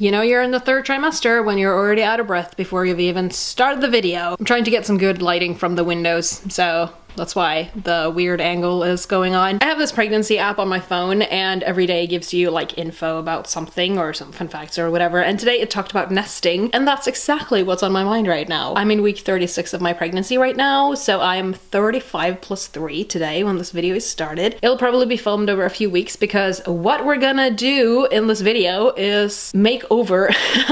You know you're in the third trimester when you're already out of breath before you've even started the video. I'm trying to get some good lighting from the windows, so that's why the weird angle is going on. I have this pregnancy app on my phone and every day gives you like info about something or some fun facts or whatever, and today it talked about nesting, and that's exactly what's on my mind right now. I'm in week 36 of my pregnancy right now, so I'm 35 plus 3 today when this video is started. It'll probably be filmed over a few weeks because what we're gonna do in this video is make over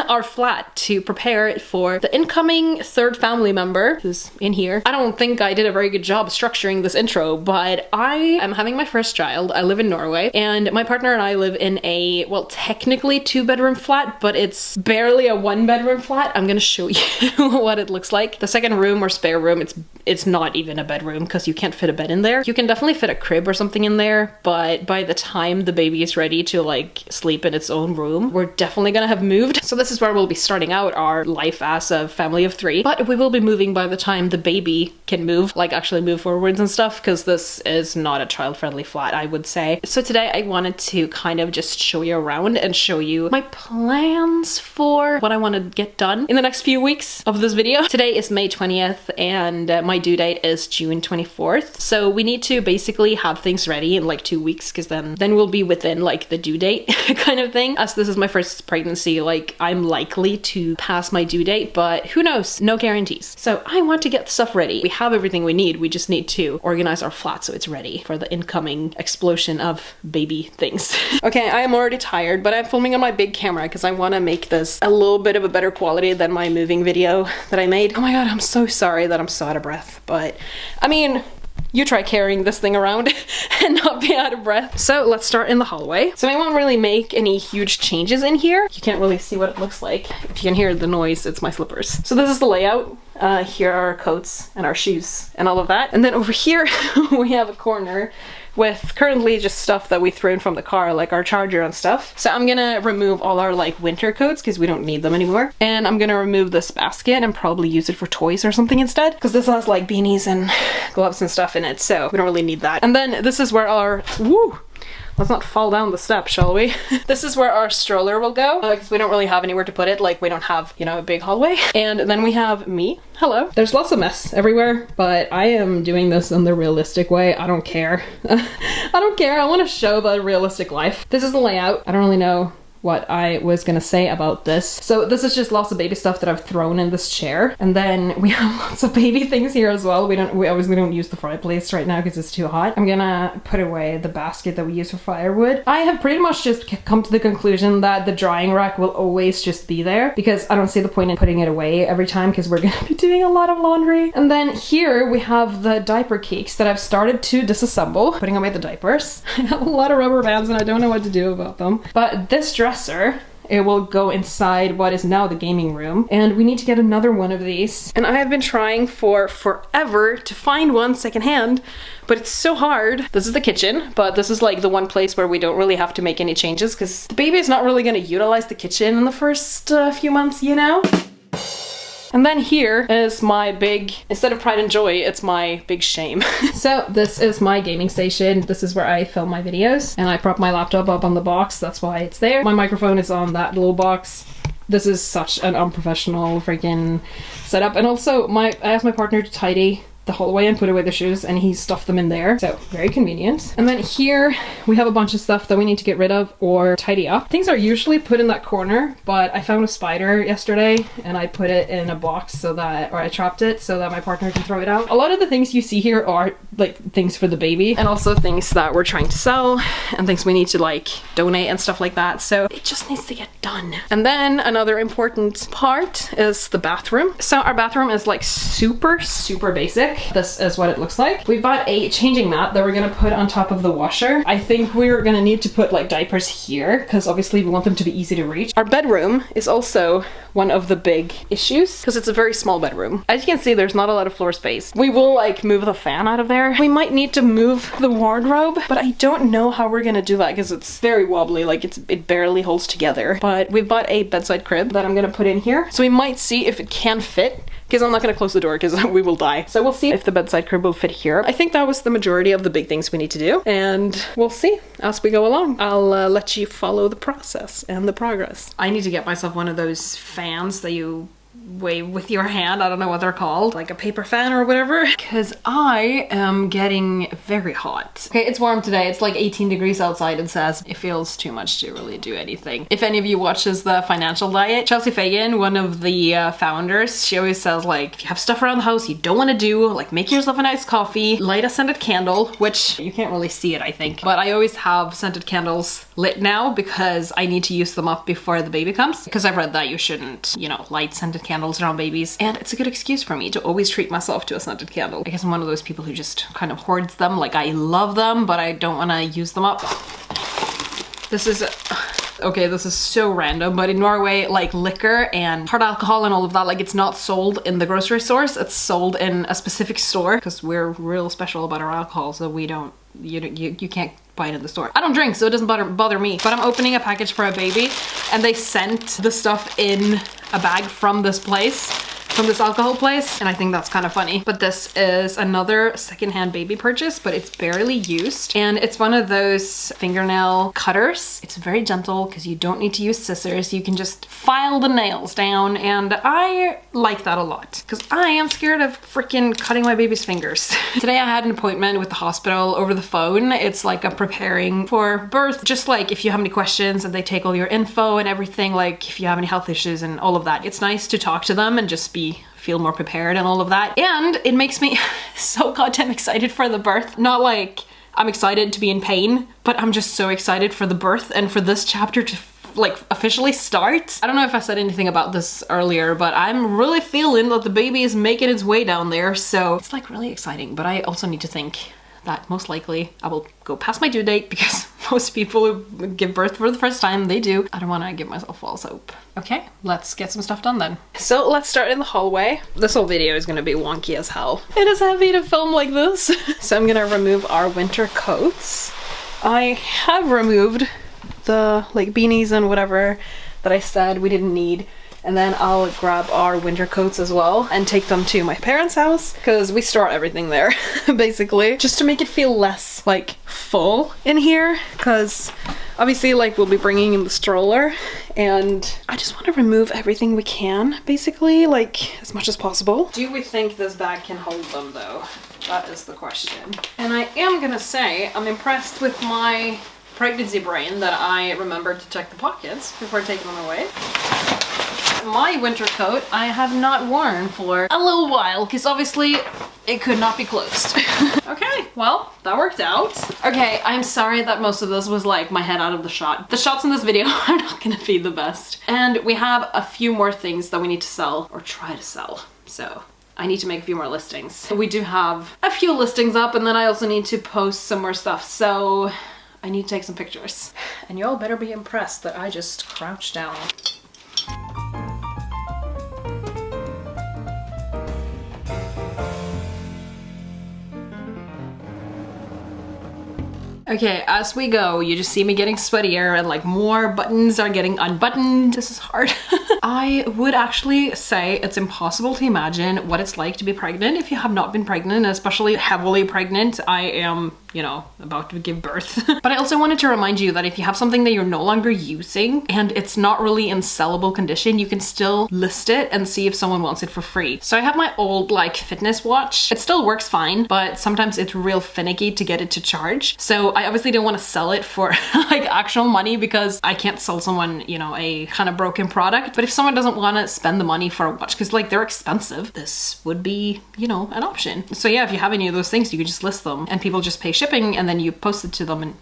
our flat to prepare it for the incoming third family member who's in here. I don't think I did a very good job structuring this intro, but I am having my first child. I live in Norway and my partner and I live in a, well, technically 2-bedroom flat, but it's barely a 1-bedroom flat. I'm gonna show you what it looks like. The second room or spare room, it's not even a bedroom because you can't fit a bed in there. You can definitely fit a crib or something in there, but by the time the baby is ready to like sleep in its own room, we're definitely gonna have moved. So this is where we'll be starting out our life as a family of 3, but we will be moving by the time the baby can move, like actually move forwards and stuff, because this is not a child-friendly flat, I would say. So today I wanted to kind of just show you around and show you my plans for what I want to get done in the next few weeks of this video. Today is May 20th and my due date is June 24th. So we need to basically have things ready in like 2 weeks, because then we'll be within like the due date kind of thing. As this is my first pregnancy, like I'm likely to pass my due date, but who knows? No guarantees. So I want to get stuff ready. We have everything we need. We just need to organize our flat so it's ready for the incoming explosion of baby things. Okay, I am already tired, but I'm filming on my big camera because I want to make this a little bit of a better quality than my moving video that I made. Oh my god, I'm so sorry that I'm so out of breath, but I mean, you try carrying this thing around and not be out of breath. So let's start in the hallway. So I won't really make any huge changes in here. You can't really see what it looks like. If you can hear the noise, it's my slippers. So this is the layout. Here are our coats and our shoes and all of that. And then over here we have a corner with currently just stuff that we threw in from the car, like our charger and stuff. So I'm gonna remove all our like winter coats because we don't need them anymore. And I'm gonna remove this basket and probably use it for toys or something instead, because this has like beanies and gloves and stuff in it, so we don't really need that. And then this is where our, woo! Let's not fall down the steps, shall we? This is where our stroller will go, because we don't really have anywhere to put it. Like, we don't have, you know, a big hallway. And then we have me. Hello. There's lots of mess everywhere, but I am doing this in the realistic way. I don't care. I don't care. I want to show the realistic life. This is the layout. I don't really know what I was gonna say about this. So this is just lots of baby stuff that I've thrown in this chair. And then we have lots of baby things here as well. We obviously don't use the fireplace right now because it's too hot. I'm gonna put away the basket that we use for firewood. I have pretty much just come to the conclusion that the drying rack will always just be there, because I don't see the point in putting it away every time because we're gonna be doing a lot of laundry. And then here we have the diaper cakes that I've started to disassemble, putting away the diapers. I have a lot of rubber bands and I don't know what to do about them. But this dresser, it will go inside what is now the gaming room, and we need to get another one of these. And I have been trying for forever to find one secondhand, but it's so hard. This is the kitchen, but this is like the one place where we don't really have to make any changes because the baby is not really going to utilize the kitchen in the first few months, you know? And then here is my big, instead of pride and joy, it's my big shame. So this is my gaming station. This is where I film my videos, and I prop my laptop up on the box. That's why it's there. My microphone is on that little box. This is such an unprofessional freaking setup. And also I asked my partner to tidy the hallway and put away the shoes, and he stuffed them in there, so very convenient. And then here we have a bunch of stuff that we need to get rid of or tidy up. Things are usually put in that corner, but I found a spider yesterday and I put it in a box so that, or I trapped it so that my partner can throw it out. A lot of the things you see here are like things for the baby, and also things that we're trying to sell and things we need to like donate and stuff like that, so it just needs to get done. And then another important part is the bathroom. So our bathroom is like super basic. This is what it looks like. We bought a changing mat that we're gonna put on top of the washer. I think we're gonna need to put like diapers here because obviously we want them to be easy to reach. Our bedroom is also one of the big issues because it's a very small bedroom. As you can see, there's not a lot of floor space. We will like move the fan out of there here. We might need to move the wardrobe, but I don't know how we're gonna do that because it's very wobbly, like it barely holds together. But we've bought a bedside crib that I'm gonna put in here. So we might see if it can fit, because I'm not going to close the door because we will die. So we'll see if the bedside crib will fit here. I think that was the majority of the big things we need to do, and we'll see as we go along. I'll let you follow the process and the progress. I need to get myself one of those fans that you wave with your hand. I don't know what they're called, like a paper fan or whatever, because I am getting very hot. Okay, it's warm today. It's like 18 degrees outside and says it feels too much to really do anything. If any of you watches The Financial Diet, Chelsea Fagan, one of the founders, she always says, like, if you have stuff around the house you don't want to do, like make yourself a nice coffee, light a scented candle, which you can't really see it, I think, but I always have scented candles lit now because I need to use them up before the baby comes, because I've read that you shouldn't, you know, light scented candles around babies, and it's a good excuse for me to always treat myself to a scented candle. I guess I'm one of those people who just kind of hoards them. Like, I love them, but I don't want to use them up. This is okay, this is so random, but in Norway, like liquor and hard alcohol and all of that, like it's not sold in the grocery stores, it's sold in a specific store, because we're real special about our alcohol, so we don't, you can't buy it in the store. I don't drink, so it doesn't bother me, but I'm opening a package for a baby, and they sent the stuff in a bag from this place, from this alcohol place, and I think that's kind of funny. But this is another secondhand baby purchase, but it's barely used, and it's one of those fingernail cutters. It's very gentle because you don't need to use scissors. You can just file the nails down, and I like that a lot because I am scared of freaking cutting my baby's fingers. Today I had an appointment with the hospital over the phone. It's like a preparing for birth, just like if you have any questions and they take all your info and everything, like if you have any health issues and all of that. It's nice to talk to them and just feel more prepared and all of that. And it makes me so goddamn excited for the birth. Not like I'm excited to be in pain, but I'm just so excited for the birth and for this chapter to like officially start. I don't know if I said anything about this earlier, but I'm really feeling that the baby is making its way down there. So it's like really exciting, but I also need to think that most likely I will go past my due date because most people who give birth for the first time, they do. I don't want to give myself false hope. Okay, let's get some stuff done then. So let's start in the hallway. This whole video is gonna be wonky as hell. It is heavy to film like this. So I'm gonna remove our winter coats. I have removed the like beanies and whatever that I said we didn't need. And then I'll grab our winter coats as well and take them to my parents' house because we store everything there basically, just to make it feel less like full in here, because obviously like we'll be bringing in the stroller and I just want to remove everything we can basically, like as much as possible. Do we think this bag can hold them though? That is the question. And I am gonna say I'm impressed with my pregnancy brain that I remembered to check the pockets before taking them away. My winter coat I have not worn for a little while because obviously it could not be closed. Okay, well, that worked out. Okay, I'm sorry that most of this was like my head out of the shot. The shots in this video are not gonna be the best. And we have a few more things that we need to sell or try to sell. So I need to make a few more listings. We do have a few listings up, and then I also need to post some more stuff. So I need to take some pictures. And y'all better be impressed that I just crouched down. Okay, as we go, you just see me getting sweatier and like more buttons are getting unbuttoned. This is hard. I would actually say it's impossible to imagine what it's like to be pregnant if you have not been pregnant, especially heavily pregnant. I am, you know, about to give birth. But I also wanted to remind you that if you have something that you're no longer using and it's not really in sellable condition, you can still list it and see if someone wants it for free. So I have my old like fitness watch. It still works fine, but sometimes it's real finicky to get it to charge. So I obviously don't want to sell it for like actual money because I can't sell someone, you know, a kind of broken product. But if someone doesn't want to spend the money for a watch because like they're expensive, this would be, you know, an option. So yeah, if you have any of those things, you could just list them and people just pay shipping and then you post it to them and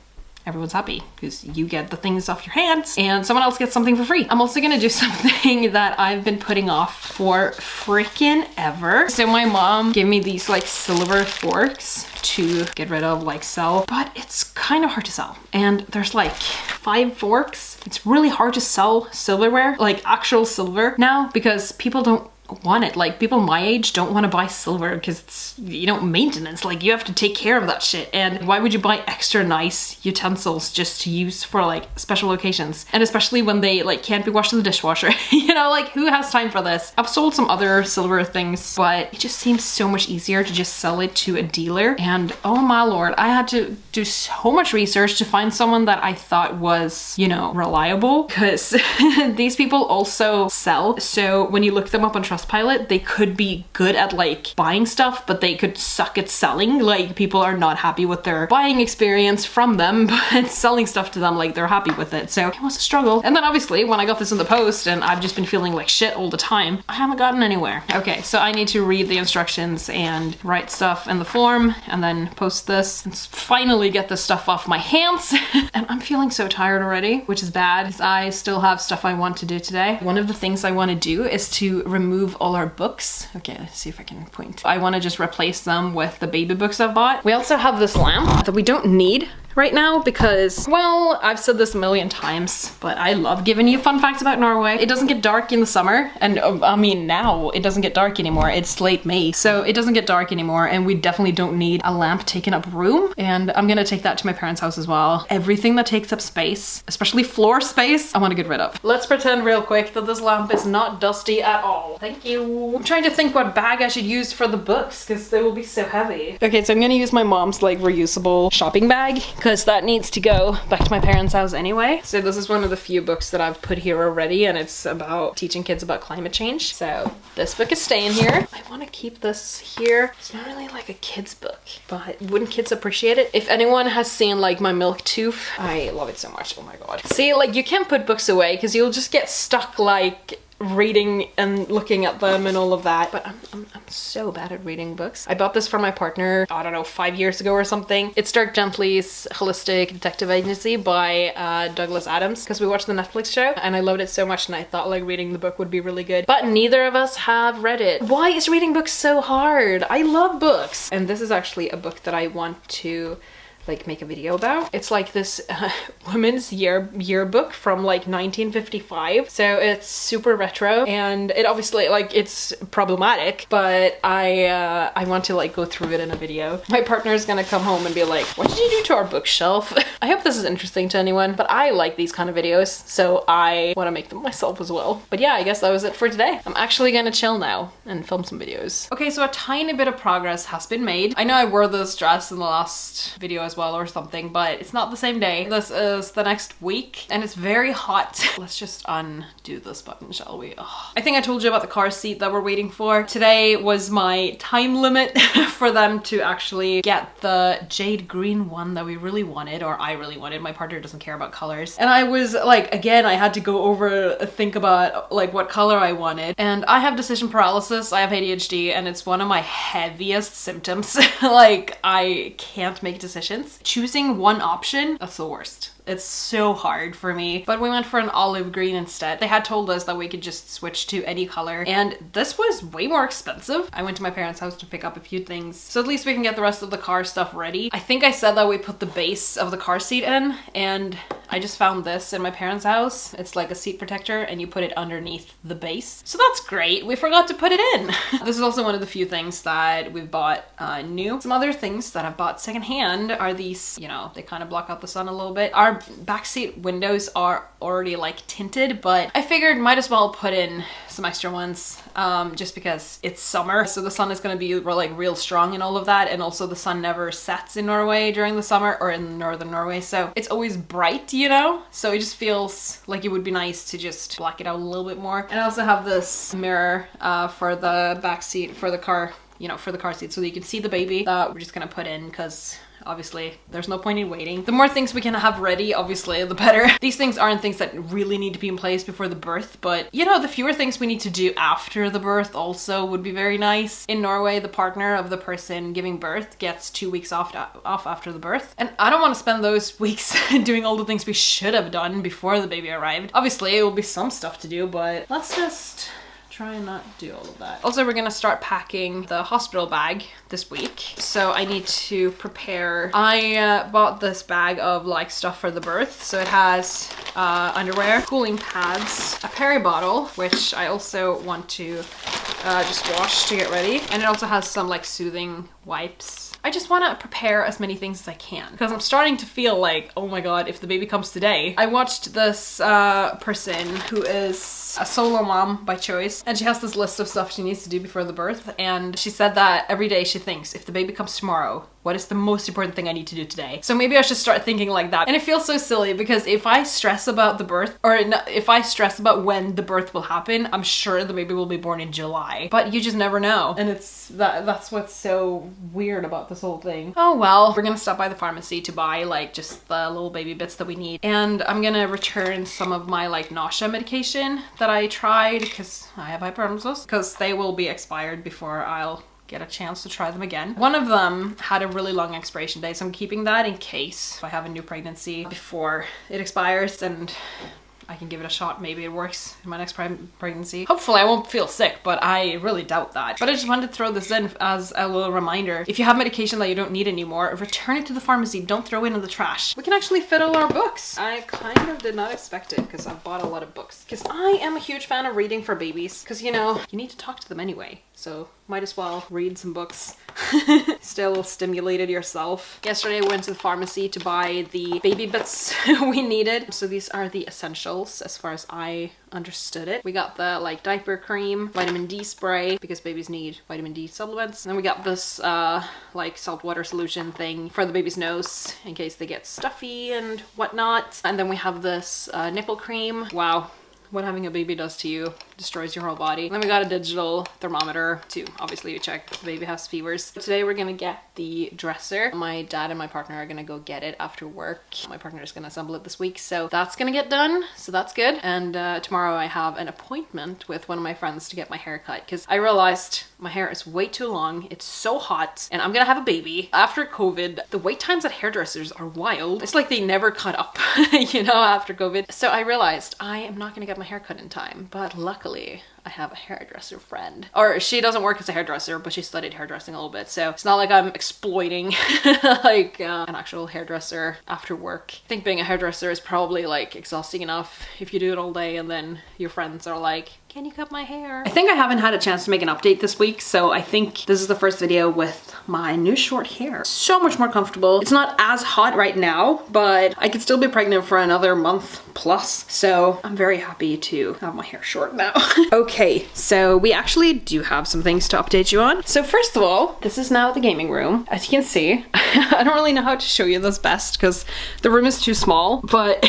everyone's happy because you get the things off your hands and someone else gets something for free. I'm also gonna do something that I've been putting off for freaking ever. So my mom gave me these like silver forks to get rid of, like sell, but it's kind of hard to sell. And there's like 5 forks. It's really hard to sell silverware, like actual silver now, because people don't want it. Like, people my age don't want to buy silver because it's, you know, maintenance. Like, you have to take care of that shit. And why would you buy extra nice utensils just to use for like special occasions? And especially when they like can't be washed in the dishwasher. You know, like, who has time for this? I've sold some other silver things, but it just seems so much easier to just sell it to a dealer. And oh my lord, I had to do so much research to find someone that I thought was, you know, reliable, because these people also sell. So when you look them up on Trustpilot, they could be good at like buying stuff, but they could suck at selling. Like, people are not happy with their buying experience from them, but selling stuff to them, like, they're happy with it. So it was a struggle. And then obviously when I got this in the post and I've just been feeling like shit all the time, I haven't gotten anywhere. Okay, so I need to read the instructions and write stuff in the form and then post this and finally get this stuff off my hands. And I'm feeling so tired already, which is bad because I still have stuff I want to do today. One of the things I want to do is to remove all our books. Okay, let's see if I can point. I want to just replace them with the baby books I've bought. We also have this lamp that we don't need right now because, well, I've said this a million times, but I love giving you fun facts about Norway. It doesn't get dark in the summer, and I mean, now it doesn't get dark anymore. It's late May, so it doesn't get dark anymore, and we definitely don't need a lamp taking up room. And I'm gonna take that to my parents' house as well. Everything that takes up space, especially floor space, I want to get rid of. Let's pretend real quick that this lamp is not dusty at all. Thank you. I'm trying to think what bag I should use for the books because they will be so heavy. Okay, so I'm gonna use my mom's like reusable shopping bag, because that needs to go back to my parents' house anyway. So this is one of the few books that I've put here already, and it's about teaching kids about climate change. So this book is staying here. I want to keep this here. It's not really like a kid's book, but wouldn't kids appreciate it? If anyone has seen like my Milk Tooth, I love it so much. Oh my god. See, like, you can't put books away because you'll just get stuck like reading and looking at them and all of that, but I'm so bad at reading books. I bought this for my partner, I don't know, 5 years ago or something. It's Dirk Gently's Holistic Detective Agency by Douglas Adams, because we watched the Netflix show and I loved it so much, and I thought like reading the book would be really good, but neither of us have read it. Why is reading books so hard? I love books. And this is actually a book that I want to like make a video about. It's like this women's yearbook from like 1955, so it's super retro, and it obviously, like, it's problematic, but I want to like go through it in a video. My partner is gonna come home and be like, what did you do to our bookshelf? I hope this is interesting to anyone, but I like these kind of videos, so I want to make them myself as well. But yeah, I guess that was it for today. I'm actually gonna chill now and film some videos. Okay, so a tiny bit of progress has been made. I know I wore this dress in the last video as well or something, but it's not the same day. This is the next week and it's very hot. Let's just undo this button, shall we? Ugh. I think I told you about the car seat that we're waiting for. Today was my time limit for them to actually get the jade green one that we really wanted, or I really wanted. My partner doesn't care about colors. And I was like, again, I had to go over, think about like what color I wanted. And I have decision paralysis, I have ADHD, and it's one of my heaviest symptoms. Like, I can't make decisions. Choosing one option, that's the worst. It's so hard for me. But we went for an olive green instead. They had told us that we could just switch to any color, and this was way more expensive. I went to my parents' house to pick up a few things, so at least we can get the rest of the car stuff ready. I think I said that we put the base of the car seat in, and I just found this in my parents' house. It's like a seat protector and you put it underneath the base. So that's great. We forgot to put it in. This is also one of the few things that we've bought new. Some other things that I've bought secondhand are these, you know, they kind of block out the sun a little bit. Our backseat windows are already like tinted, but I figured might as well put in some extra ones just because it's summer, so the sun is going to be like real strong and all of that, and also the sun never sets in Norway during the summer, or in northern Norway, so it's always bright, you know, so it just feels like it would be nice to just black it out a little bit more. And I also have this mirror for the back seat for the car, you know, for the car seat, so that you can see the baby that we're just gonna put in, because obviously there's no point in waiting. The more things we can have ready, obviously, the better. These things aren't things that really need to be in place before the birth, but you know, the fewer things we need to do after the birth also would be very nice. In Norway, the partner of the person giving birth gets 2 weeks off after the birth, and I don't want to spend those weeks doing all the things we should have done before the baby arrived. Obviously, it will be some stuff to do, but let's just try and not do all of that. Also, we're gonna start packing the hospital bag this week, so I need to prepare. I bought this bag of like stuff for the birth, so it has underwear, cooling pads, a peri bottle, which I also want to just wash to get ready. And it also has some like soothing wipes. I just want to prepare as many things as I can because I'm starting to feel like, oh my god, if the baby comes today. I watched this person who is a solo mom by choice, and she has this list of stuff she needs to do before the birth, and she said that every day she thinks, if the baby comes tomorrow, what is the most important thing I need to do today? So maybe I should start thinking like that. And it feels so silly because if I stress about the birth, or if I stress about when the birth will happen, I'm sure the baby will be born in July. But you just never know. And that's what's so weird about this whole thing. Oh well, we're gonna stop by the pharmacy to buy like just the little baby bits that we need. And I'm gonna return some of my like nausea medication that I tried because I have hyperemesis, because they will be expired before I'll get a chance to try them again. One of them had a really long expiration date, so I'm keeping that in case if I have a new pregnancy before it expires, and I can give it a shot. Maybe it works in my next pregnancy. Hopefully I won't feel sick, but I really doubt that. But I just wanted to throw this in as a little reminder. If you have medication that you don't need anymore, return it to the pharmacy. Don't throw it in the trash. We can actually fiddle our books. I kind of did not expect it because I've bought a lot of books. Because I am a huge fan of reading for babies. Because, you know, you need to talk to them anyway. So might as well read some books. Still stimulated yourself. Yesterday I went to the pharmacy to buy the baby bits we needed. So these are the essentials as far as I understood it. We got the like diaper cream, vitamin D spray because babies need vitamin D supplements. And then we got this like salt water solution thing for the baby's nose in case they get stuffy and whatnot. And then we have this nipple cream. Wow. What having a baby does to you destroys your whole body. And then we got a digital thermometer to obviously check if the baby has fevers. Today we're gonna get the dresser. My dad and my partner are gonna go get it after work. My partner is gonna assemble it this week, so that's gonna get done. So that's good. And tomorrow I have an appointment with one of my friends to get my hair cut because I realized my hair is way too long. It's so hot and I'm gonna have a baby. After COVID, the wait times at hairdressers are wild. It's like they never cut up, you know, after COVID. So I realized I am not gonna get my hair cut in time, but luckily I have a hairdresser friend. Or she doesn't work as a hairdresser, but she studied hairdressing a little bit, so it's not like I'm exploiting like an actual hairdresser after work. I think being a hairdresser is probably like exhausting enough if you do it all day and then your friends are like, can you cut my hair? I think I haven't had a chance to make an update this week, so I think this is the first video with my new short hair. So much more comfortable. It's not as hot right now, but I could still be pregnant for another month plus, so I'm very happy to have my hair short now. Okay, so we actually do have some things to update you on. So first of all, this is now the gaming room. As you can see, I don't really know how to show you this best because the room is too small, but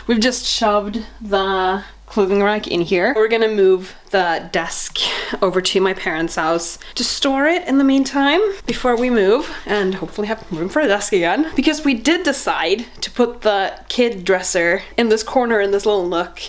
we've just shoved the clothing rack in here. We're gonna move the desk over to my parents' house to store it in the meantime before we move and hopefully have room for a desk again, because we did decide to put the kid dresser in this corner in this little nook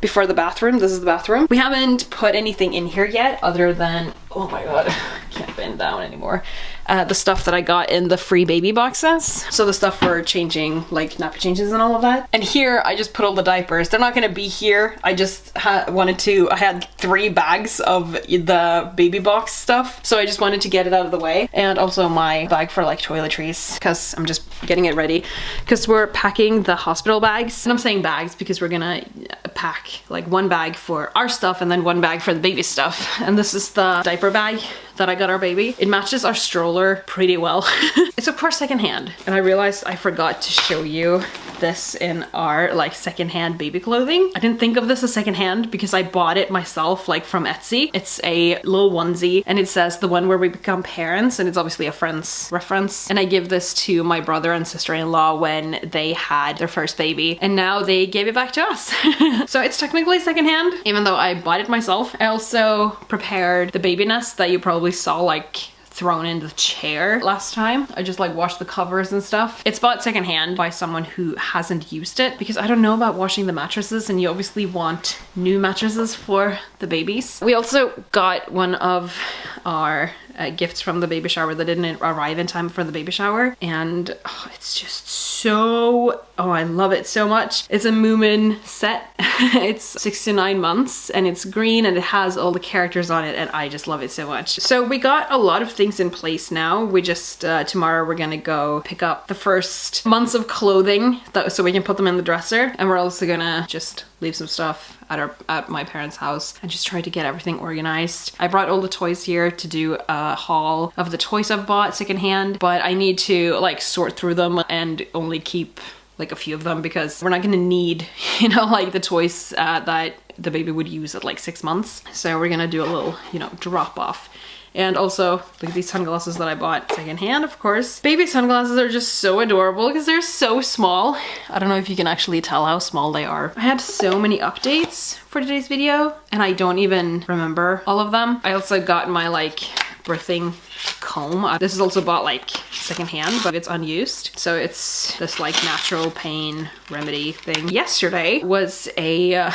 before the bathroom. This is the bathroom. We haven't put anything in here yet other than, oh my god, I can't bend down anymore. The stuff that I got in the free baby boxes. So the stuff for changing like nappy changes and all of that. And here I just put all the diapers. They're not gonna be here. I just I had 3 bags of the baby box stuff. So I just wanted to get it out of the way. And also my bag for like toiletries, because I'm just getting it ready. Because we're packing the hospital bags. And I'm saying bags because we're gonna pack like 1 bag for our stuff and then 1 bag for the baby stuff. And this is the diaper bag that I got our baby. It matches our stroller pretty well. It's of course secondhand. And I realized I forgot to show you this in our like secondhand baby clothing. I didn't think of this as secondhand because I bought it myself like from Etsy. It's a little onesie and it says the one where we become parents, and it's obviously a friend's reference. And I give this to my brother and sister-in-law when they had their first baby, and now they gave it back to us. So it's technically secondhand, even though I bought it myself. I also prepared the baby nest that you probably saw like thrown in the chair last time. I just like washed the covers and stuff. It's bought secondhand by someone who hasn't used it because I don't know about washing the mattresses, and you obviously want new mattresses for the babies. We also got one of our gifts from the baby shower that didn't arrive in time for the baby shower, and oh, it's just so, oh, I love it so much. It's a Moomin set. It's 6 to 9 months and it's green and it has all the characters on it, and I just love it so much. So we got a lot of things in place now. We just tomorrow we're gonna go pick up the first months of clothing so we can put them in the dresser, and we're also gonna just leave some stuff at my parents' house and just tried to get everything organized. I brought all the toys here to do a haul of the toys I've bought secondhand, but I need to like sort through them and only keep like a few of them because we're not gonna need, you know, like the toys that the baby would use at like 6 months. So we're gonna do a little, you know, drop off. And also, look at these sunglasses that I bought secondhand, of course. Baby sunglasses are just so adorable because they're so small. I don't know if you can actually tell how small they are. I had so many updates for today's video and I don't even remember all of them. I also got my like birthing comb. This is also bought like secondhand, but it's unused. So it's this like natural pain remedy thing. Yesterday was a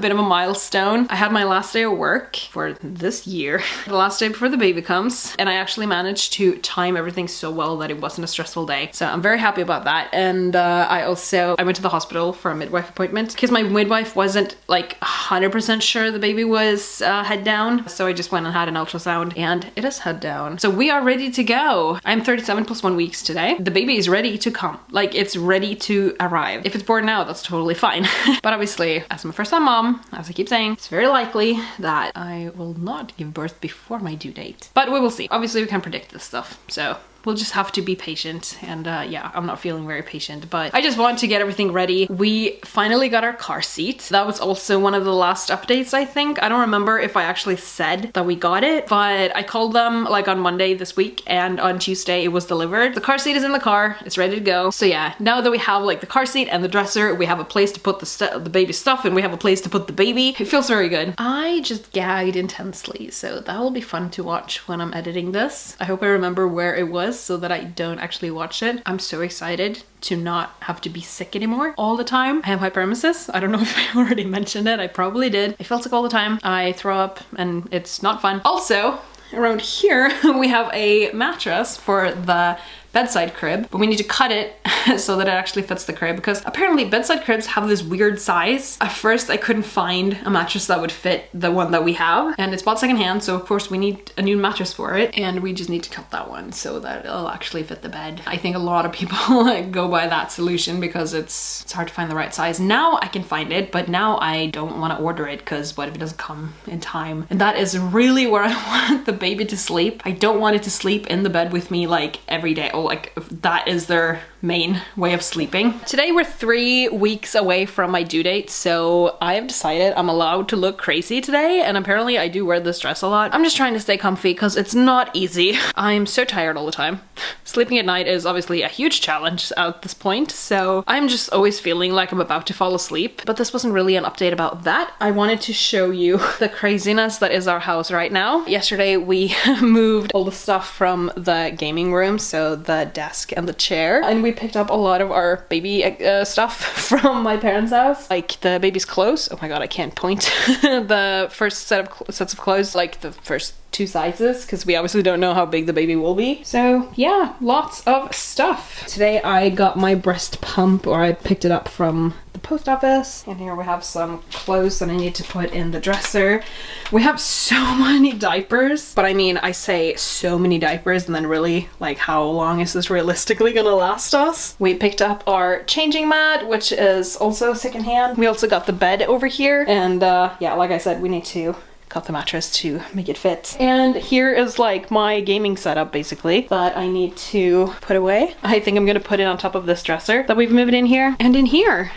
bit of a milestone. I had my last day of work for this year, the last day before the baby comes, and I actually managed to time everything so well that it wasn't a stressful day. So I'm very happy about that. And I went to the hospital for a midwife appointment because my midwife wasn't like 100% sure the baby was head down. So I just went and had an ultrasound and it is head down. So we are ready to go. I'm 37 plus 1 weeks today. The baby is ready to come. Like it's ready to arrive. If it's born now, that's totally fine. But obviously, as I'm a first time mom, as I keep saying, it's very likely that I will not give birth before my due date. But we will see. Obviously, we can predict this stuff. So we'll just have to be patient. And yeah, I'm not feeling very patient, but I just want to get everything ready. We finally got our car seat. That was also one of the last updates, I think. I don't remember if I actually said that we got it, but I called them like on Monday this week and on Tuesday it was delivered. The car seat is in the car. It's ready to go. So yeah, now that we have like the car seat and the dresser, we have a place to put the baby's stuff and we have a place to put the baby. It feels very good. I just gagged intensely, so that will be fun to watch when I'm editing this. I hope I remember where it was so that I don't actually watch it. I'm so excited to not have to be sick anymore all the time. I have hyperemesis. I don't know if I already mentioned it. I probably did. I feel sick all the time. I throw up and it's not fun. Also, around here, we have a mattress for the bedside crib, but we need to cut it so that it actually fits the crib because apparently bedside cribs have this weird size. At first I couldn't find a mattress that would fit the one that we have, and it's bought secondhand, so of course we need a new mattress for it, and we just need to cut that one so that it'll actually fit the bed. I think a lot of people go by that solution because it's hard to find the right size. Now I can find it, but now I don't want to order it because what if it doesn't come in time? And that is really where I want the baby to sleep. I don't want it to sleep in the bed with me like every day. Oh, like that is their main way of sleeping. Today we're 3 weeks away from my due date, so I have decided I'm allowed to look crazy today, and apparently I do wear this dress a lot. I'm just trying to stay comfy because it's not easy. I'm so tired all the time. Sleeping at night is obviously a huge challenge at this point, so I'm just always feeling like I'm about to fall asleep. But this wasn't really an update about that. I wanted to show you the craziness that is our house right now. Yesterday we moved all the stuff from the gaming room, so the desk and the chair, and we picked up a lot of our baby stuff from my parents' house, like the baby's clothes. Oh my god, I can't point. The first sets of clothes, like the first 2 sizes, because we obviously don't know how big the baby will be. So yeah, lots of stuff. Today I got my breast pump, or I picked it up from the post office, and here we have some clothes that I need to put in the dresser. We have so many diapers, but I mean, I say so many diapers and then really, like, how long is this realistically gonna last us? We picked up our changing mat, which is also secondhand. We also got the bed over here, and yeah, like I said, we need to cut the mattress to make it fit. And here is like my gaming setup basically that I need to put away. I think I'm gonna put it on top of this dresser that we've moved in here. And in here,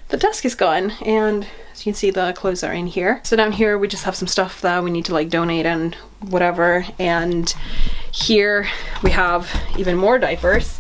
the desk is gone, and as you can see, the clothes are in here. So down here we just have some stuff that we need to like donate and whatever, and here we have even more diapers.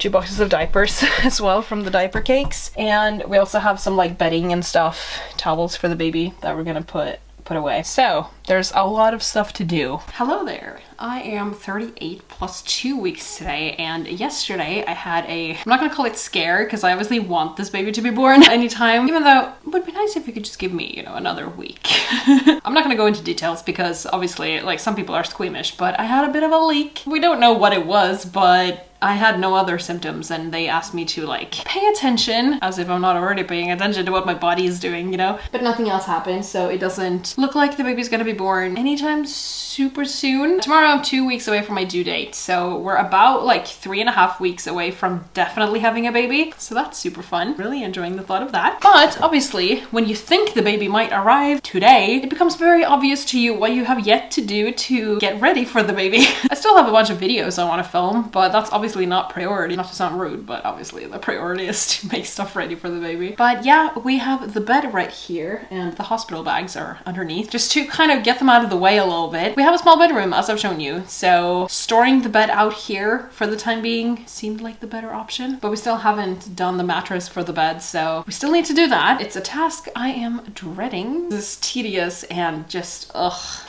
2 boxes of diapers as well from the diaper cakes, and we also have some like bedding and stuff, towels for the baby that we're gonna put away. So there's a lot of stuff to do. Hello there. I am 38 plus 2 weeks today, and yesterday I had I'm not gonna call it scare because I obviously want this baby to be born anytime, even though it would be nice if you could just give me, you know, another week. I'm not gonna go into details because obviously like some people are squeamish, but I had a bit of a leak. We don't know what it was, but I had no other symptoms and they asked me to like pay attention, as if I'm not already paying attention to what my body is doing, you know? But nothing else happened, so it doesn't look like the baby's gonna be born anytime super soon. Tomorrow I'm 2 weeks away from my due date, so we're about like 3.5 weeks away from definitely having a baby. So that's super fun. Really enjoying the thought of that. But obviously, when you think the baby might arrive today, it becomes very obvious to you what you have yet to do to get ready for the baby. I still have a bunch of videos I want to film, but that's obviously not priority. Not to sound rude, but obviously the priority is to make stuff ready for the baby. But yeah, we have the bed right here and the hospital bags are underneath, just to kind of get them out of the way a little bit. We have a small bedroom, as I've shown you, so storing the bed out here for the time being seemed like the better option, but we still haven't done the mattress for the bed, so we still need to do that. It's a task I am dreading. This is tedious and just ugh.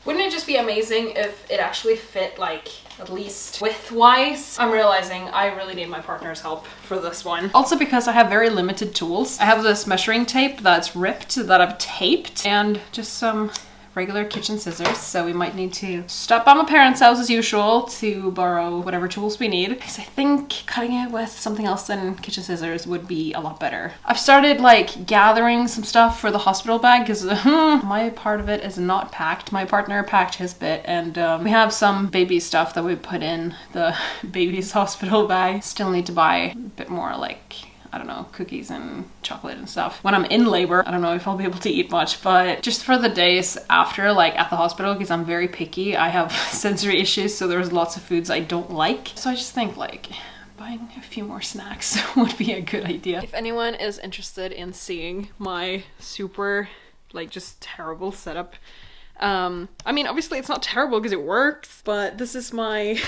Wouldn't it just be amazing if it actually fit, like, at least width-wise? I'm realizing I really need my partner's help for this one. Also because I have very limited tools. I have this measuring tape that's ripped that I've taped and just some regular kitchen scissors, so we might need to stop by my parents' house as usual to borrow whatever tools we need, because I think cutting it with something else than kitchen scissors would be a lot better. I've started like gathering some stuff for the hospital bag because my part of it is not packed. My partner packed his bit, and we have some baby stuff that we put in the baby's hospital bag. Still need to buy a bit more, like, I don't know, cookies and chocolate and stuff. When I'm in labor, I don't know if I'll be able to eat much, but just for the days after, like at the hospital, because I'm very picky, I have sensory issues, so there's lots of foods I don't like. So I just think like buying a few more snacks would be a good idea. If anyone is interested in seeing my super, like, just terrible setup, I mean, obviously it's not terrible because it works, but this is my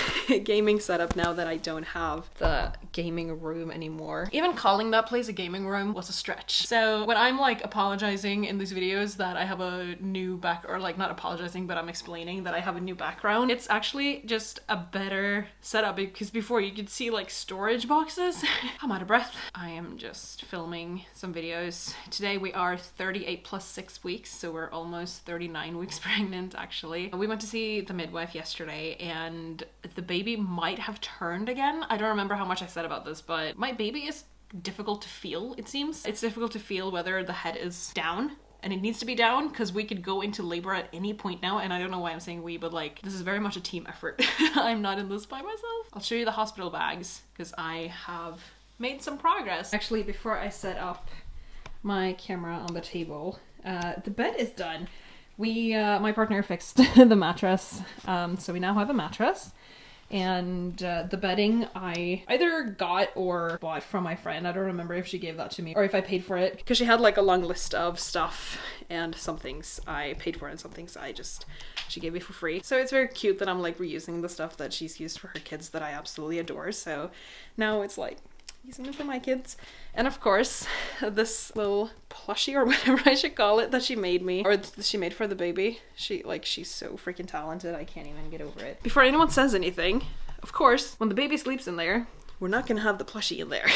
gaming setup now that I don't have the gaming room anymore. Even calling that place a gaming room was a stretch. So when I'm like apologizing in these videos that I have a new or like not apologizing, but I'm explaining that I have a new background, it's actually just a better setup, because before you could see like storage boxes. I'm out of breath. I am just filming some videos. Today we are 38 plus 6 weeks, so we're almost 39 weeks pregnant actually. We went to see the midwife yesterday and the baby might have turned again. I don't remember how much I said about this, but my baby is difficult to feel, it seems. It's difficult to feel whether the head is down, and it needs to be down because we could go into labor at any point now, and I don't know why I'm saying we, but like this is very much a team effort. I'm not in this by myself. I'll show you the hospital bags because I have made some progress. Actually, before I set up my camera on the table, the bed is done. My partner fixed the mattress, so we now have a mattress, and the bedding I either got or bought from my friend. I don't remember if she gave that to me or if I paid for it, because she had like a long list of stuff, and some things I paid for and some things she gave me for free. So it's very cute that I'm like reusing the stuff that she's used for her kids that I absolutely adore. So now it's like using it for my kids. And of course, this little plushie or whatever I should call it that she made me, or she made for the baby. She's so freaking talented. I can't even get over it. Before anyone says anything, of course, when the baby sleeps in there, we're not gonna have the plushie in there.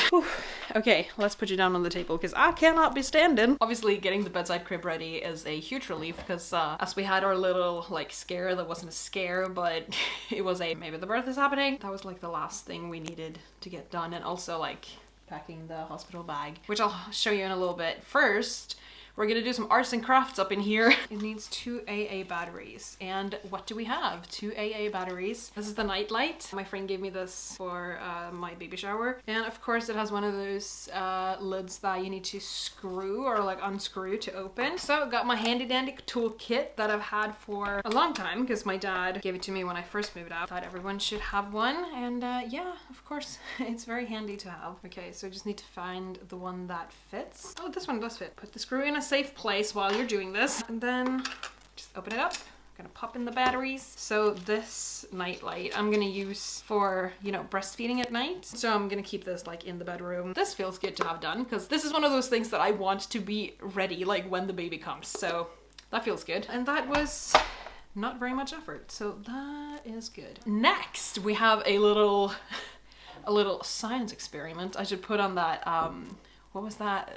Okay, let's put you down on the table because I cannot be standing. Obviously, getting the bedside crib ready is a huge relief because as we had our little like scare that wasn't a scare, but it was a maybe the birth is happening. That was like the last thing we needed to get done, and also like packing the hospital bag, which I'll show you in a little bit. First, we're gonna do some arts and crafts up in here. It needs 2 AA batteries. And what do we have? 2 AA batteries. This is the night light. My friend gave me this for my baby shower. And of course it has one of those lids that you need to screw or like unscrew to open. So I got my handy dandy toolkit that I've had for a long time because my dad gave it to me when I first moved out. Thought everyone should have one. And yeah, of course, it's very handy to have. Okay, so I just need to find the one that fits. Oh, this one does fit. Put the screw in a safe place while you're doing this, and then just open it up. I'm gonna pop in the batteries. So this night light I'm gonna use for, you know, breastfeeding at night. So I'm gonna keep this like in the bedroom. This feels good to have done because this is one of those things that I want to be ready like when the baby comes. So that feels good. And that was not very much effort. So that is good. Next, we have a little science experiment. I should put on that, what was that?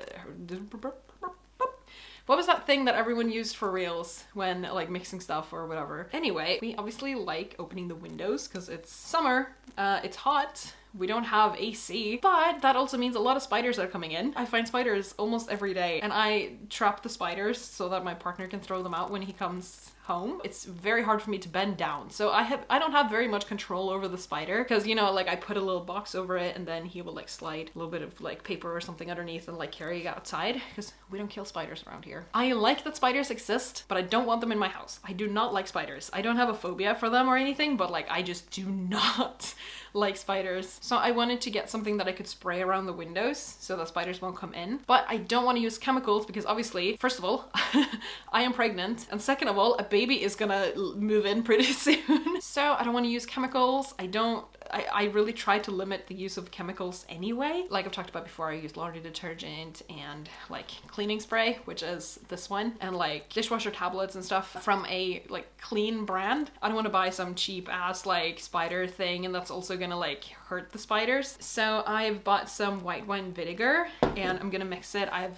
What was that thing that everyone used for reels when like mixing stuff or whatever? Anyway, we obviously like opening the windows because it's summer, it's hot. We don't have AC, but that also means a lot of spiders are coming in. I find spiders almost every day, and I trap the spiders so that my partner can throw them out when he comes home. It's very hard for me to bend down, so I don't have very much control over the spider because, you know, like I put a little box over it and then he will like slide a little bit of like paper or something underneath and like carry it outside because we don't kill spiders around here. I like that spiders exist, but I don't want them in my house. I do not like spiders. I don't have a phobia for them or anything, but like I just do not like spiders. So I wanted to get something that I could spray around the windows so that spiders won't come in. But I don't want to use chemicals because obviously, first of all, I am pregnant, and second of all, a baby is gonna move in pretty soon. So I don't want to use chemicals. I really try to limit the use of chemicals anyway. Like I've talked about before, I use laundry detergent and like cleaning spray, which is this one, and like dishwasher tablets and stuff from a like clean brand. I don't want to buy some cheap ass like spider thing and that's also gonna like hurt the spiders. So I've bought some white wine vinegar and I'm gonna mix it. I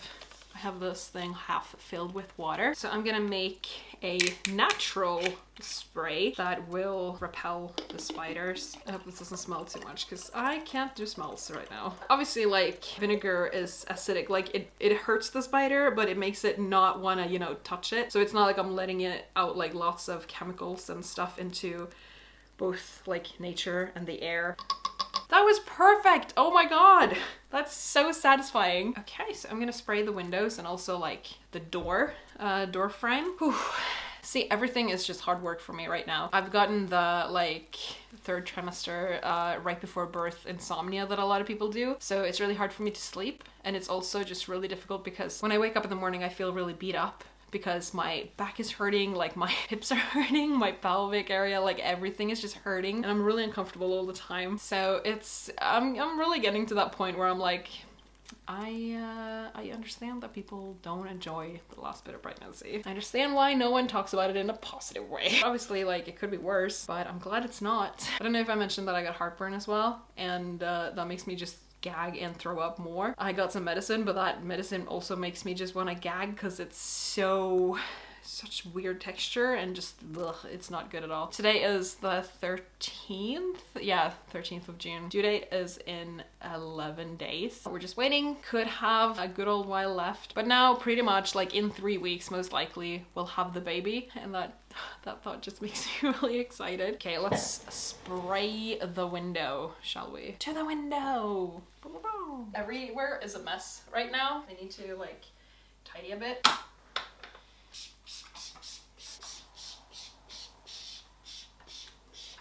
have this thing half filled with water. So I'm gonna make a natural spray that will repel the spiders. I hope this doesn't smell too much because I can't do smells right now. Obviously, like vinegar is acidic, like it hurts the spider, but it makes it not wanna, you know, touch it. So it's not like I'm letting it out like lots of chemicals and stuff into both like nature and the air. That was perfect! Oh my god! That's so satisfying. Okay, so I'm gonna spray the windows and also like the door frame. Whew. See, everything is just hard work for me right now. I've gotten the like third trimester right before birth insomnia that a lot of people do. So it's really hard for me to sleep. And it's also just really difficult because when I wake up in the morning, I feel really beat up because my back is hurting, like my hips are hurting, my pelvic area, like everything is just hurting and I'm really uncomfortable all the time. So I'm really getting to that point where I'm like, I understand that people don't enjoy the last bit of pregnancy. I understand why no one talks about it in a positive way. Obviously, like, it could be worse, but I'm glad it's not. I don't know if I mentioned that I got heartburn as well, and that makes me just gag and throw up more. I got some medicine, but that medicine also makes me just want to gag because it's such weird texture and just ugh, it's not good at all. Today is the 13th. Yeah, 13th of June. Due date is in 11 days. We're just waiting. Could have a good old while left, but now pretty much like in 3 weeks most likely we'll have the baby, and that thought just makes me really excited. Okay, let's spray the window, shall we? To the window! Everywhere is a mess right now. I need to like tidy a bit.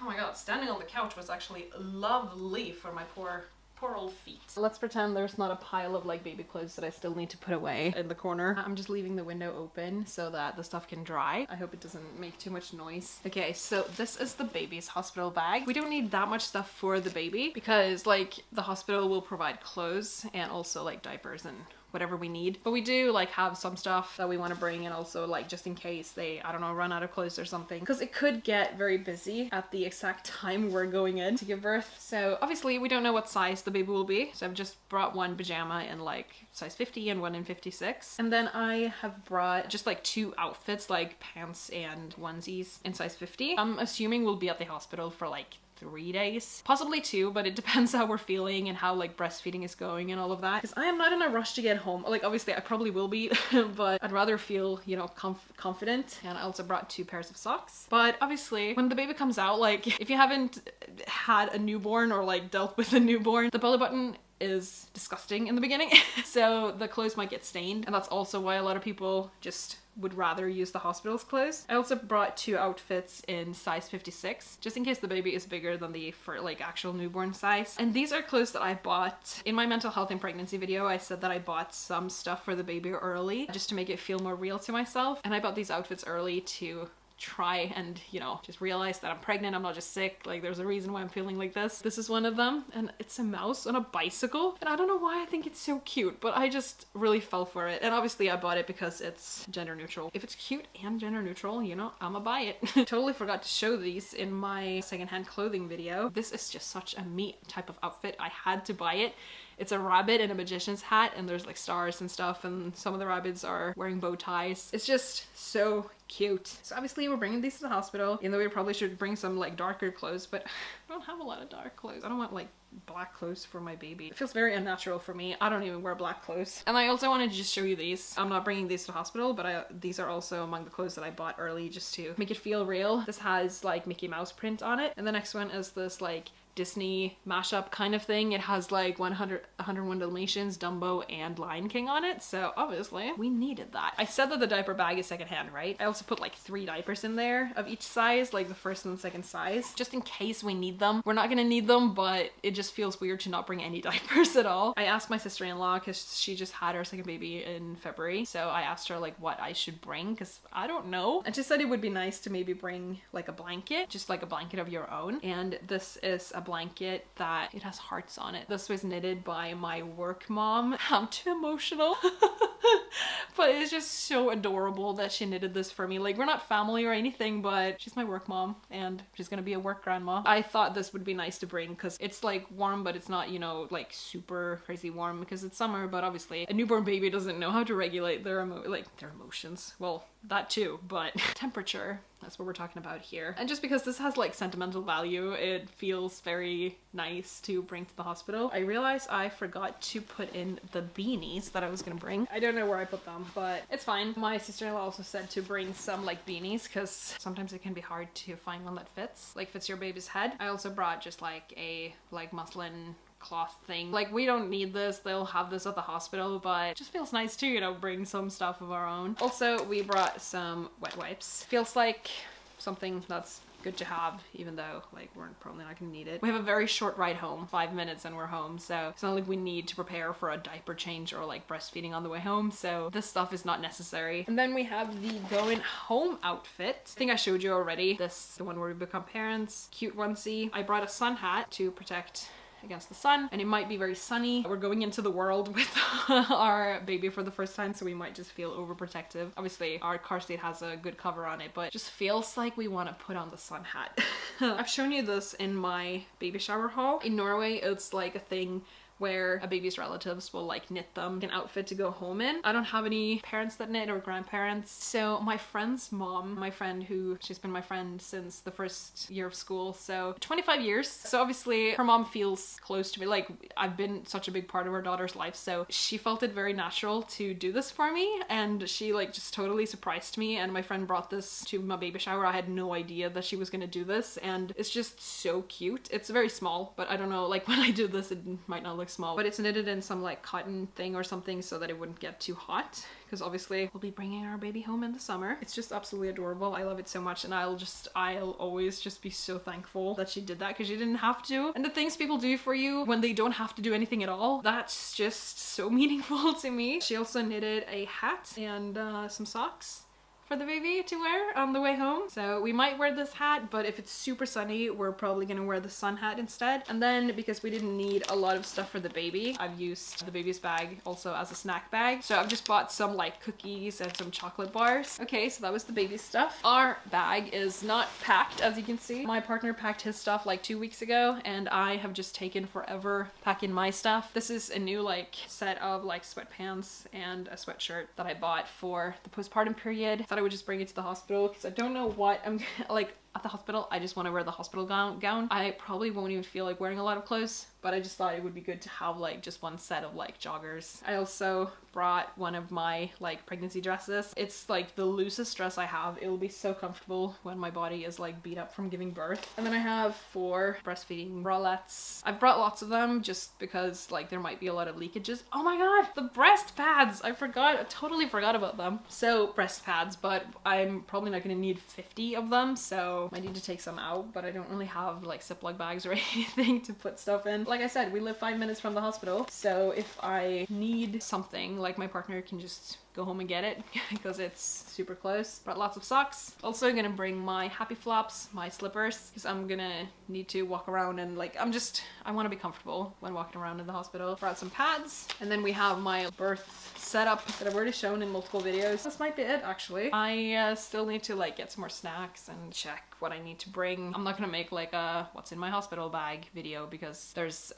Oh my god, standing on the couch was actually lovely for my poor old feet. Let's pretend there's not a pile of like baby clothes that I still need to put away in the corner. I'm just leaving the window open so that the stuff can dry. I hope it doesn't make too much noise. Okay, so this is the baby's hospital bag. We don't need that much stuff for the baby because like the hospital will provide clothes and also like diapers and whatever we need. But we do like have some stuff that we want to bring, and also like just in case they, I don't know, run out of clothes or something, because it could get very busy at the exact time we're going in to give birth. So obviously we don't know what size the baby will be. So I've just brought one pajama in like size 50 and one in 56. And then I have brought just like 2 outfits, like pants and onesies in size 50. I'm assuming we'll be at the hospital for like 3 days, possibly 2, but it depends how we're feeling and how like breastfeeding is going and all of that, because I am not in a rush to get home. Like obviously I probably will be but I'd rather feel, you know, confident. And I also brought 2 pairs of socks. But obviously when the baby comes out, like if you haven't had a newborn or like dealt with a newborn, the belly button is disgusting in the beginning. So the clothes might get stained, and that's also why a lot of people just would rather use the hospital's clothes. I also brought 2 outfits in size 56, just in case the baby is bigger than the for like actual newborn size. And these are clothes that I bought in my mental health and pregnancy video. I said that I bought some stuff for the baby early just to make it feel more real to myself, and I bought these outfits early to try and, you know, just realize that I'm pregnant, I'm not just sick, like there's a reason why I'm feeling like this. This is one of them, and it's a mouse on a bicycle, and I don't know why I think it's so cute, but I just really fell for it. And obviously I bought it because it's gender neutral. If it's cute and gender neutral, you know, I'ma buy it. Totally forgot to show these in my secondhand clothing video. This is just such a me type of outfit. I had to buy it. It's a rabbit in a magician's hat, and there's like stars and stuff, and some of the rabbits are wearing bow ties. It's just so cute. So obviously we're bringing these to the hospital, even though we probably should bring some like darker clothes, but I don't have a lot of dark clothes. I don't want like black clothes for my baby. It feels very unnatural for me. I don't even wear black clothes. And I also wanted to just show you these. I'm not bringing these to the hospital, but these are also among the clothes that I bought early just to make it feel real. This has like Mickey Mouse print on it. And the next one is this like Disney mashup kind of thing. It has like 101 Dalmatians, Dumbo, and Lion King on it. So obviously we needed that. I said that the diaper bag is secondhand, right? I also put like 3 diapers in there of each size, like the first and the second size, just in case we need them. We're not gonna need them, but it just feels weird to not bring any diapers at all. I asked my sister-in-law because she just had her second baby in February. So I asked her like what I should bring because I don't know. And she said it would be nice to maybe bring like a blanket, just like a blanket of your own. And this is a blanket that it has hearts on it. This was knitted by my work mom. I'm too emotional. But it's just so adorable that she knitted this for me. Like, we're not family or anything, but she's my work mom and she's gonna be a work grandma. I thought this would be nice to bring because it's like warm, but it's not, you know, like super crazy warm because it's summer. But obviously a newborn baby doesn't know how to regulate their emotions. Well, that too, but temperature, that's what we're talking about here. And just because this has like sentimental value, it feels very nice to bring to the hospital. I realized I forgot to put in the beanies that I was gonna bring. I don't know where I put them, but it's fine. My sister-in-law also said to bring some like beanies because sometimes it can be hard to find one that fits your baby's head. I also brought just like a muslin cloth thing. Like, we don't need this, they'll have this at the hospital, but it just feels nice to, you know, bring some stuff of our own. Also, we brought some wet wipes. Feels like something that's good to have, even though like we're probably not gonna need it. We have a very short ride home, 5 minutes and we're home, so it's not like we need to prepare for a diaper change or like breastfeeding on the way home, so this stuff is not necessary. And then we have the going home outfit. I think I showed you already. This, the one where we become parents. Cute onesie. I brought a sun hat to protect against the sun, and it might be very sunny. We're going into the world with our baby for the first time, so we might just feel overprotective. Obviously our car seat has a good cover on it, but it just feels like we want to put on the sun hat. I've shown you this in my baby shower haul. In Norway, it's like a thing where a baby's relatives will like knit them an outfit to go home in. I don't have any parents that knit or grandparents. So my friend's mom, my friend who, she's been my friend since the first year of school, so 25 years. So obviously her mom feels close to me. Like, I've been such a big part of her daughter's life, so she felt it very natural to do this for me, and she like just totally surprised me. And my friend brought this to my baby shower. I had no idea that she was gonna do this, and it's just so cute. It's very small, but I don't know, like when I do this it might not look small, but it's knitted in some like cotton thing or something so that it wouldn't get too hot, because obviously we'll be bringing our baby home in the summer. It's just absolutely adorable. I love it so much, and I'll always just be so thankful that she did that, because she didn't have to. And the things people do for you when they don't have to do anything at all, that's just so meaningful to me. She also knitted a hat and some socks for the baby to wear on the way home. So we might wear this hat, but if it's super sunny, we're probably gonna wear the sun hat instead. And then because we didn't need a lot of stuff for the baby, I've used the baby's bag also as a snack bag. So I've just bought some like cookies and some chocolate bars. Okay, so that was the baby stuff. Our bag is not packed, as you can see. My partner packed his stuff like 2 weeks ago, and I have just taken forever packing my stuff. This is a new like set of like sweatpants and a sweatshirt that I bought for the postpartum period. I would just bring it to the hospital because I don't know what I'm like. At the hospital, I just want to wear the hospital gown. I probably won't even feel like wearing a lot of clothes, but I just thought it would be good to have like just one set of like joggers. I also brought one of my like pregnancy dresses. It's like the loosest dress I have. It will be so comfortable when my body is like beat up from giving birth. And then I have 4 breastfeeding bralettes. I've brought lots of them just because like there might be a lot of leakages. Oh my god, the breast pads! I totally forgot about them. So breast pads, but I'm probably not gonna need 50 of them, so I need to take some out, but I don't really have like Ziploc bags or anything to put stuff in. Like I said, we live 5 minutes from the hospital, so if I need something, like my partner can just go home and get it because it's super close. Brought lots of socks. Also gonna bring my Happy Flops, my slippers, because I'm gonna need to walk around and like I want to be comfortable when walking around in the hospital. Brought some pads, and then we have my birth setup that I've already shown in multiple videos. This might be it actually. I still need to like get some more snacks and check what I need to bring. I'm not gonna make like a what's in my hospital bag video because there's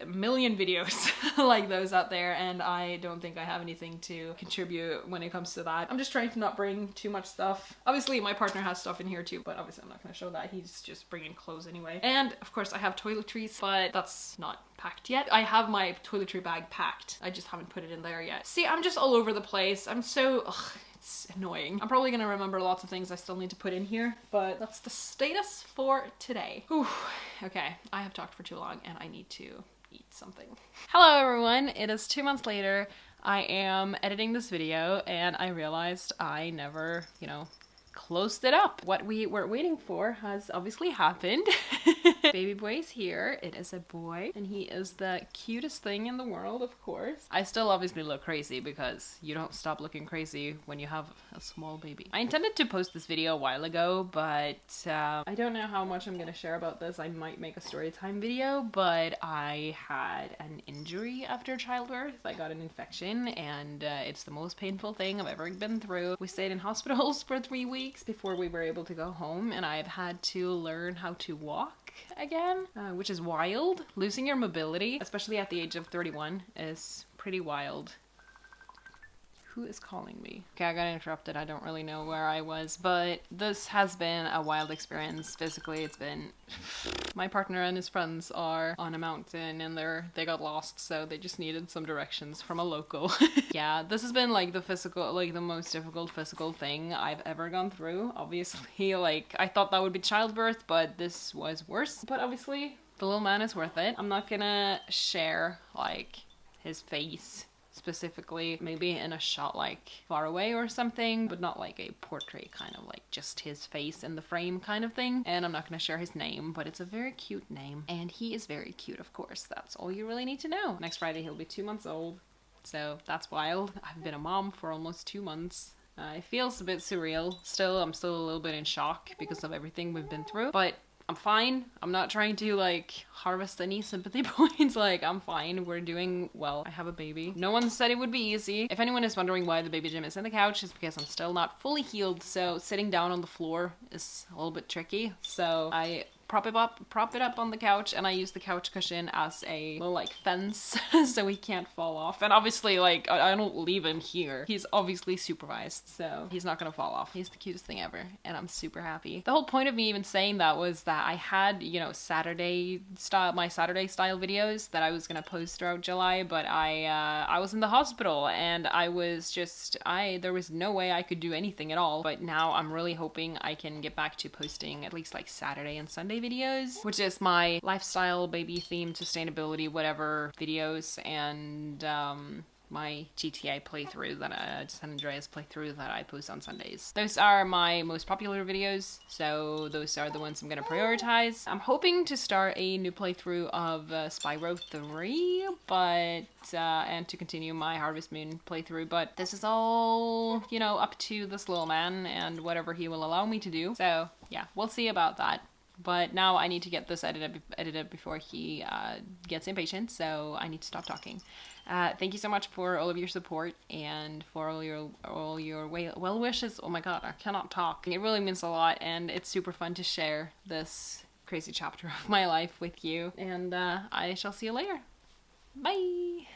a million videos like those out there, and I don't think I have anything to contribute when it comes to that. I'm just trying to not bring too much stuff. Obviously my partner has stuff in here too, but obviously I'm not gonna show that. He's just bringing clothes anyway. And of course I have toiletries, but that's not packed yet. I have my toiletry bag packed. I just haven't put it in there yet. See, I'm just all over the place. I'm so, it's annoying. I'm probably gonna remember lots of things I still need to put in here, but that's the status for today. Whew. Okay, I have talked for too long and I need to eat something. Hello everyone, it is 2 months later. I am editing this video and I realized I never, closed it up. What we were waiting for has obviously happened. Baby boy is here. It is a boy and he is the cutest thing in the world, of course. I still obviously look crazy because you don't stop looking crazy when you have a small baby. I intended to post this video a while ago, but I don't know how much I'm gonna share about this. I might make a story time video, but I had an injury after childbirth. I got an infection and it's the most painful thing I've ever been through. We stayed in hospitals for 3 weeks before we were able to go home, and I've had to learn how to walk again, which is wild. Losing your mobility, especially at the age of 31, is pretty wild. Who is calling me? Okay, I got interrupted. I don't really know where I was, but this has been a wild experience. Physically, it's been... My partner and his friends are on a mountain and they got lost, so they just needed some directions from a local. Yeah, this has been like the most difficult physical thing I've ever gone through. Obviously, like, I thought that would be childbirth, but this was worse. But obviously, the little man is worth it. I'm not gonna share, like, his face specifically, maybe in a shot like far away or something, but not like a portrait, kind of like just his face in the frame kind of thing. And I'm not gonna share his name, but it's a very cute name and he is very cute, of course. That's all you really need to know. Next Friday he'll be 2 months old, so that's wild. I've been a mom for almost 2 months. It feels a bit surreal still. I'm still a little bit in shock because of everything we've been through, but I'm fine. I'm not trying to like harvest any sympathy points. Like, I'm fine. We're doing well. I have a baby. No one said it would be easy. If anyone is wondering why the baby gym is in the couch, it's because I'm still not fully healed. So sitting down on the floor is a little bit tricky. So I prop it up on the couch, and I use the couch cushion as a little like fence so he can't fall off. And obviously, like, I don't leave him here. He's obviously supervised, so he's not gonna fall off. He's the cutest thing ever, and I'm super happy. The whole point of me even saying that was that I had, my Saturday style videos that I was gonna post throughout July, but I was in the hospital and there was no way I could do anything at all. But now I'm really hoping I can get back to posting at least like Saturday and Sunday videos, which is my lifestyle, baby themed, sustainability, whatever videos, and my GTA playthrough San Andreas playthrough that I post on Sundays. Those are my most popular videos, so those are the ones I'm gonna prioritize. I'm hoping to start a new playthrough of Spyro 3, and to continue my Harvest Moon playthrough, but this is all, up to this little man and whatever he will allow me to do. So yeah, we'll see about that. But now I need to get this edited before he gets impatient, so I need to stop talking. Thank you so much for all of your support and for all your well wishes. Oh my god, I cannot talk. It really means a lot, and it's super fun to share this crazy chapter of my life with you. And I shall see you later. Bye!